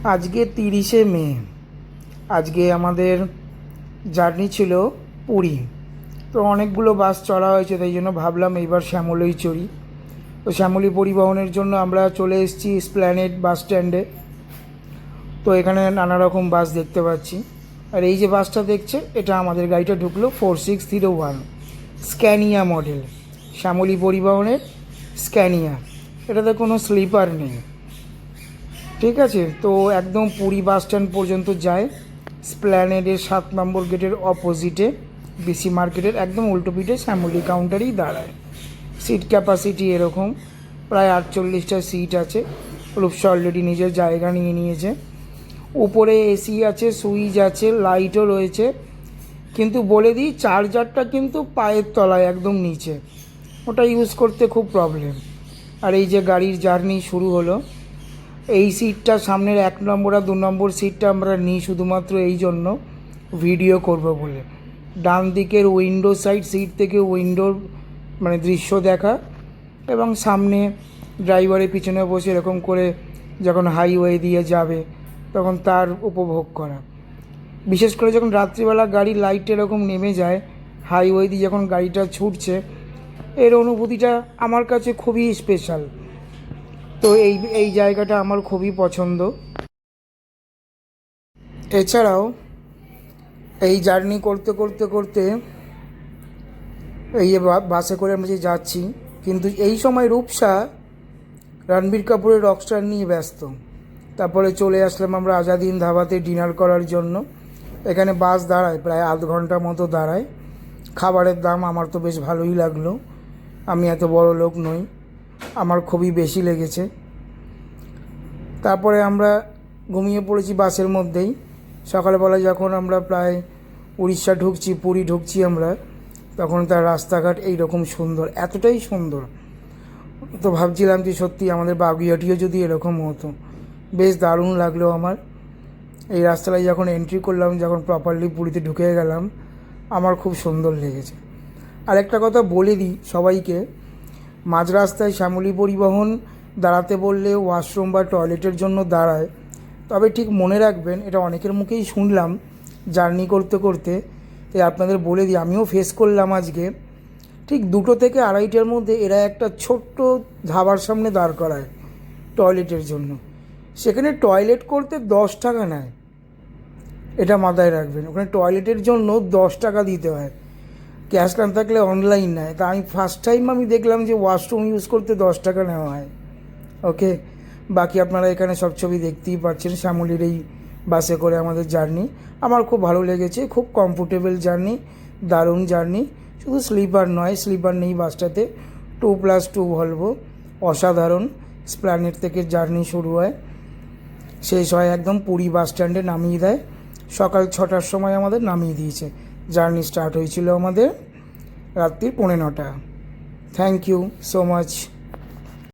আজকে 30শে মে। আজকে আমাদের জার্নি ছিল পুরী। তো অনেকগুলো বাস চড়া হয়েছে, তাই জন্য ভাবলাম এইবার শ্যামলেই চড়ি। তো শ্যামলী পরিবহনের জন্য আমরা চলে এসেছি এসপ্ল্যানেড বাস স্ট্যান্ডে। তো এখানে নানা রকম বাস দেখতে পাচ্ছি। আর এই যে বাসটা দেখছেন, এটা আমাদের গাড়িটা ঢুকলো 4601 স্ক্যানিয়া মডেল, শ্যামলী পরিবহনের স্ক্যানিয়া। এটাতে কোনো স্লিপার নেই, ঠিক আছে। তো একদম পুরী বাস স্ট্যান্ড পর্যন্ত যায়। স্প্ল্যানেডের 7 নম্বর গেটের অপোজিটে, বিসি মার্কেটের একদম উল্টো পিঠে শ্যামলী কাউন্টারেই দাঁড়ায়। সিট ক্যাপাসিটি এরকম প্রায় 48টা সিট আছে। রূপসা অলরেডি নিজের জায়গা নিয়ে নিয়েছে। উপরে এসি আছে, সুইচ আছে, লাইটও রয়েছে। কিন্তু বলে দিই, চার্জারটা কিন্তু পায়ের তলায় একদম নিচে, ওটা ইউজ করতে খুব প্রবলেম। আর এই যে গাড়ির জার্নি শুরু হলো। এই সিটটা সামনের 1 নম্বর আর 2 নম্বর সিটটা আমরা নিই শুধুমাত্র এই জন্য, ভিডিও করব বলে। ডান দিকের উইন্ডো সাইড সিট থেকে উইন্ডোর মানে দৃশ্য দেখা, এবং সামনে ড্রাইভারের পিছনে বসে এরকম করে যখন হাইওয়ে দিয়ে যাবে তখন তার উপভোগ করা। বিশেষ করে যখন রাত্রিবেলা গাড়ির লাইট এরকম নেমে যায়, হাইওয়ে দিয়ে যখন গাড়িটা ছুটছে, এর অনুভূতিটা আমার কাছে খুবই স্পেশাল। তো এই এই জায়গাটা আমার খুবই পছন্দ। এছাড়াও এই জার্নি করতে করতে করতে এই যে বাসে করে আমরা যে যাচ্ছি, কিন্তু এই সময় রূপসা রণবীর কাপুরের রকস্টার নিয়ে ব্যস্ত। তারপরে চলে আসলাম আমরা আজাদিন ধাবাতে ডিনার করার জন্য। এখানে বাস দাঁড়ায় প্রায় আধ ঘন্টা মতো দাঁড়ায়। খাবারের দাম আমার তো বেশ ভালোই লাগলো, আমি এত বড় লোক নই, আমার খুবই বেশি লেগেছে। তারপরে আমরা ঘুমিয়ে পড়েছি বাসের মধ্যেই। সকালবেলা যখন আমরা প্রায় উড়িষ্যা ঢুকছি, পুরী ঢুকছি আমরা, তখন তার রাস্তাঘাট এইরকম সুন্দর, এতটাই সুন্দর। তো ভাবছিলাম যে সত্যি আমাদের বাগুইআটিও যদি এরকম হতো। বেশ দারুণ লাগলো আমার। এই রাস্তাটায় যখন এন্ট্রি করলাম, যখন প্রপারলি পুরীতে ঢুকে গেলাম, আমার খুব সুন্দর লেগেছে। আরেকটা কথা বলে দিই সবাইকে, মাঝ রাস্তায় শ্যামলী পরিবহন দাঁড়াতে বললে ওয়াশরুম বা টয়লেটের জন্য দাঁড়ায়। তবে ঠিক মনে রাখবেন, এটা অনেকের মুখেই শুনলাম জার্নি করতে করতে, তাই আপনাদের বলে দিই, আমিও ফেস করলাম আজকে। ঠিক 2টো থেকে 2:30টার মধ্যে এরা একটা ছোট্ট ধাবার সামনে দাঁড় করায় টয়লেটের জন্য। সেখানে টয়লেট করতে 10 টাকা নেয়, এটা মাথায় রাখবেন। ওখানে টয়লেটের জন্য 10 টাকা দিতে হয়, ক্যাশ না থাকলে অনলাইন নেয়। তা আমি ফার্স্ট টাইম আমি দেখলাম যে ওয়াশরুম ইউজ করতে 10 টাকা নেওয়া হয়। ওকে, বাকি আপনারা এখানে সব ছবি দেখতেই পাচ্ছেন। শ্যামলীর এই বাসে করে আমাদের জার্নি আমার খুব ভালো লেগেছে, খুব কমফোর্টেবল জার্নি, দারুণ জার্নি। শুধু স্লিপার নয়, স্লিপার নেই বাসটাতে, 2+2 ভলভো, অসাধারণ। এসপ্ল্যানেড থেকে জার্নি শুরু হয়, শেষ হয় একদম পুরী বাস স্ট্যান্ডে নামিয়ে দেয়। সকাল 6টার সময় আমাদের নামিয়ে দিয়েছে। জার্নি স্টার্ট হয়েছিল আমাদের রাত্রি 9:15। Thank you so much.